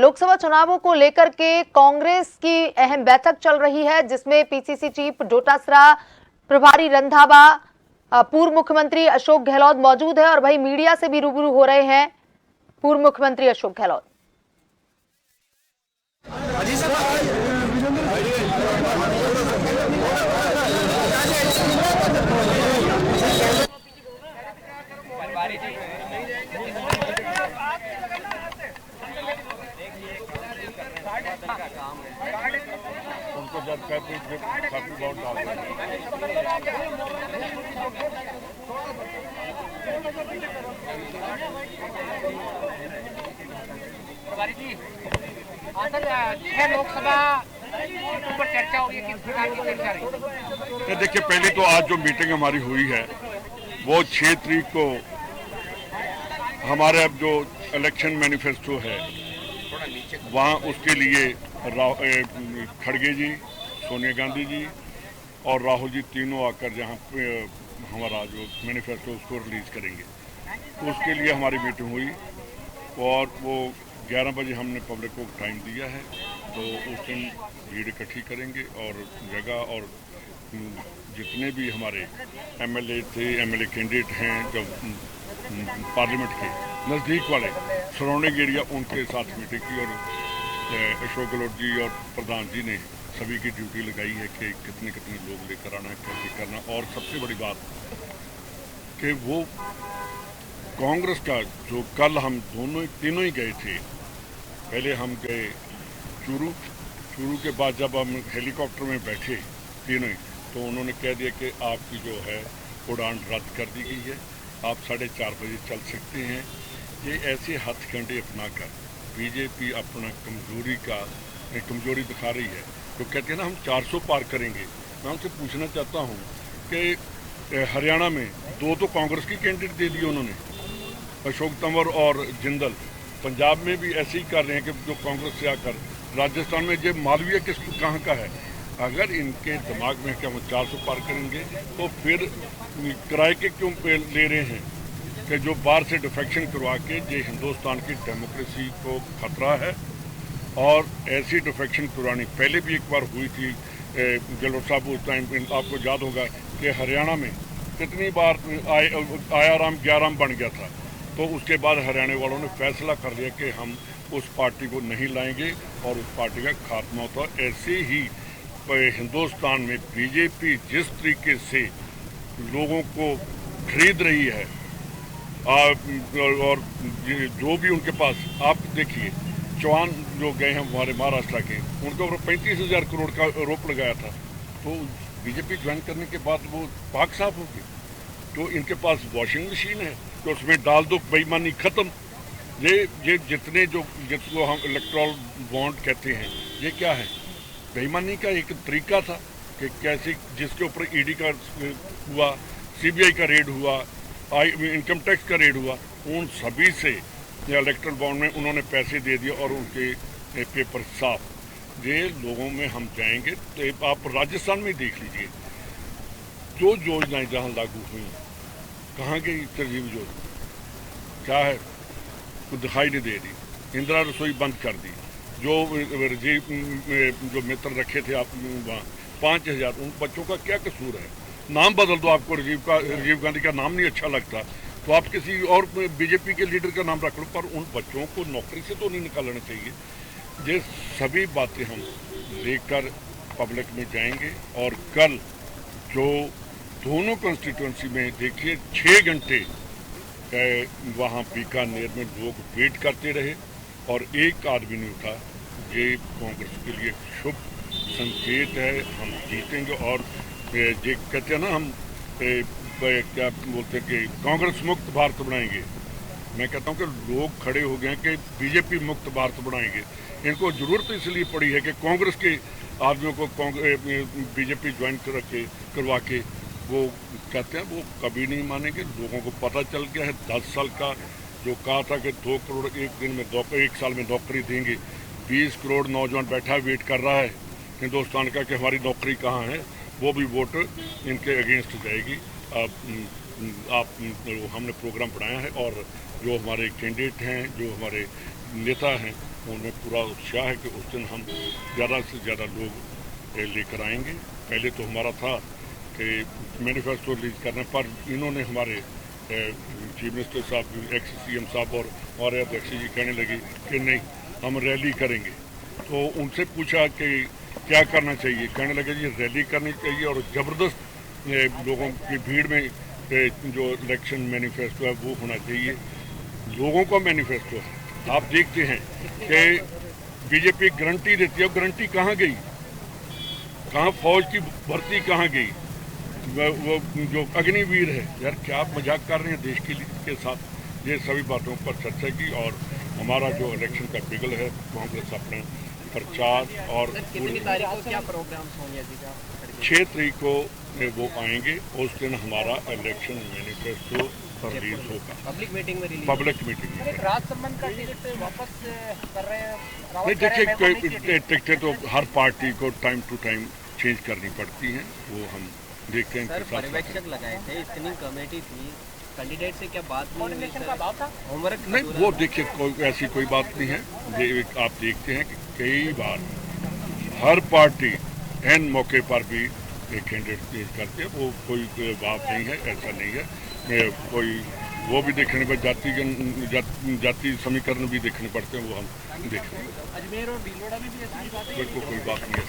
लोकसभा चुनावों को लेकर के कांग्रेस की अहम बैठक चल रही है, जिसमें पीसीसी चीफ डोटासरा, प्रभारी रंधावा, पूर्व मुख्यमंत्री अशोक गहलोत मौजूद है और वही मीडिया से भी रूबरू हो रहे हैं पूर्व मुख्यमंत्री अशोक गहलोत। उनको जब काफी बहुत डाल लोकसभा पर चर्चा हो रही है, किस प्रकार की चर्चा रही? देखिए, पहले तो आज जो मीटिंग हमारी हुई है वो 6 तारीख को हमारे अब जो इलेक्शन मैनिफेस्टो है वहाँ उसके लिए खड़गे जी, सोनिया गांधी जी और राहुल जी तीनों आकर जहाँ हमारा जो मैनिफेस्टो उसको रिलीज करेंगे, तो उसके लिए हमारी मीटिंग हुई और वो 11 बजे हमने पब्लिक को टाइम दिया है। तो उस दिन भीड़ इकट्ठी करेंगे और जगह और जितने भी हमारे एमएलए थे, एमएलए कैंडिडेट हैं जो पार्लियामेंट के नज़दीक वाले सराउंडिंग एरिया, उनके साथ मीटिंग की और अशोक गहलोत जी और प्रधान जी ने सभी की ड्यूटी लगाई है कि कितने कितने लोग लेकर आना है, कैसे करना। और सबसे बड़ी बात कि वो कांग्रेस का जो कल हम तीनों ही गए थे, पहले हम गए चूरू के बाद जब हम हेलीकॉप्टर में बैठे तीनों ही, तो उन्होंने कह दिया कि आपकी जो है उड़ान रद्द कर दी गई है, आप 4:30 बजे चल सकते हैं। ये ऐसे हथकंडे अपनाकर बीजेपी अपना कमजोरी दिखा रही है। तो कहते हैं ना हम 400 पार करेंगे। मैं उनसे पूछना चाहता हूँ कि हरियाणा में 2 तो कांग्रेस की कैंडिडेट दे दिए उन्होंने, अशोक तंवर और जिंदल। पंजाब में भी ऐसे ही कर रहे हैं कि जो कांग्रेस से आकर, राजस्थान में ये मालवीय कहाँ का है। अगर इनके दिमाग में कि हम 400 पार करेंगे तो फिर किराए के क्यों ले रहे हैं कि जो बाहर से डिफेक्शन करवा के ये हिंदुस्तान की डेमोक्रेसी को खतरा है। और ऐसी डिफेक्शन करवानी पहले भी एक बार हुई थी गहलोत साहब उस टाइम, आपको याद होगा कि हरियाणा में कितनी बार आयाराम 11 बन गया था। तो उसके बाद हरियाणा वालों ने फैसला कर लिया कि हम उस पार्टी को नहीं लाएंगे और उस पार्टी का खात्मा होता। ऐसे ही हिंदुस्तान में बीजेपी जिस तरीके से लोगों को खरीद रही है और जो भी उनके पास, आप देखिए चौहान जो गए हैं हमारे महाराष्ट्र के, उनके ऊपर 35,000 करोड़ का आरोप लगाया था। तो बीजेपी ज्वाइन करने के बाद वो पाक साफ हो गई। तो इनके पास वॉशिंग मशीन है तो उसमें डाल दो, बेईमानी खत्म। ये जिसको हम इलेक्ट्रल बॉन्ड कहते हैं, ये क्या है? बेईमानी का एक तरीका था कि कैसे जिसके ऊपर ईडी का हुआ, सीबीआई का रेड हुआ, इनकम टैक्स का रेड हुआ, उन सभी से इलेक्ट्रल बॉन्ड में उन्होंने पैसे दे दिए और उनके पेपर साफ। ये लोगों में हम जाएंगे तो आप राजस्थान में देख लीजिए जो योजनाएं जहाँ लागू हुई, कहाँ गई तरजीब योजना? क्या है? कुछ दिखाई नहीं दे रही। इंदिरा रसोई बंद कर दी। जो मित्र रखे थे आप वहाँ 5,000, उन बच्चों का क्या कसूर है? नाम बदल दो। आपको राजीव गांधी का नाम नहीं अच्छा लगता तो आप किसी और बीजेपी के लीडर का नाम रख लो, पर उन बच्चों को नौकरी से तो नहीं निकालना चाहिए। ये सभी बातें हम लेकर पब्लिक में जाएंगे। और कल जो दोनों कॉन्स्टिट्यूंसी में देखिए 6 घंटे वहाँ बीकानेर में लोग वेट करते रहे और एक आदमी नहीं उठा। ये कांग्रेस के लिए शुभ संकेत है। हम जीतेंगे और ये कहते हैं ना, हम क्या बोलते हैं कि कांग्रेस मुक्त भारत बनाएंगे। मैं कहता हूँ कि लोग खड़े हो गए हैं कि बीजेपी मुक्त भारत बनाएंगे। इनको जरूरत इसलिए पड़ी है कि कांग्रेस के आदमियों को बीजेपी ज्वाइन करवा के वो कहते हैं वो कभी नहीं मानेंगे। लोगों को पता चल गया है 10 साल का जो कहा था कि 2 करोड़ एक साल में नौकरी देंगे, 20 करोड़ नौजवान बैठा वेट कर रहा है हिंदुस्तान का कि हमारी नौकरी कहाँ है। वो भी वोट इनके अगेंस्ट जाएगी। हमने प्रोग्राम बनाया है और जो हमारे कैंडिडेट हैं, जो हमारे नेता हैं, उनमें पूरा उत्साह है कि उस दिन हम ज़्यादा से ज़्यादा लोग लेकर आएंगे। पहले तो हमारा था कि मैनिफेस्टो रिलीज करने पर इन्होंने हमारे चीफ मिनिस्टर साहब, एक्स CM साहब और हमारे अध्यक्ष जी कहने लगे कि नहीं, हम रैली करेंगे। तो उनसे पूछा कि क्या करना चाहिए, कहने लगे जी रैली करनी चाहिए और ज़बरदस्त लोगों की भीड़ में जो इलेक्शन मैनिफेस्टो है वो होना चाहिए। लोगों का मैनिफेस्टो है। आप देखते हैं कि बीजेपी गारंटी देती है, गारंटी कहाँ गई, कहाँ फौज की भर्ती कहाँ गई, वो जो अग्निवीर है, यार क्या आप मजाक कर रहे हैं देश के साथ। ये सभी बातों पर चर्चा की और हमारा जो इलेक्शन का बिगल है कांग्रेस अपने प्रचार और कितनी तारीख को क्या प्रोग्राम्स होंगे जी का? 6 तारीख को वो आएंगे। उस दिन हमारा इलेक्शन मैनिफेस्टो रिलीज होगा, पब्लिक मीटिंग में रिलीज। पब्लिक मीटिंग में। राजसमंद का टिकट वापस कर रहे हैं नहीं, देखिए टिकटें तो हर पार्टी को टाइम टू टाइम चेंज करनी पड़ती हैं, वो हम देखते हैं। सर पर्यवेक्षक लगाए थे, स्क्रीनिंग कमेटी थी, कैंडिडेट से क्या बात नहीं हुई का भाव था? होमवर्क नहीं, वो देखिए ऐसी कोई बात नहीं है। आप देखते हैं कि कई बार हर पार्टी एन मौके पर भी कैंडिडेट चेंज करते हैं, वो कोई बात नहीं है, ऐसा नहीं है। कोई वो भी देखने पर जाति समीकरण भी देखने पड़ते हैं, वो हम देख रहे हैं। अजमेर और भीलवाड़ा में भी ऐसी बात है? बिल्कुल कोई बात नहीं है।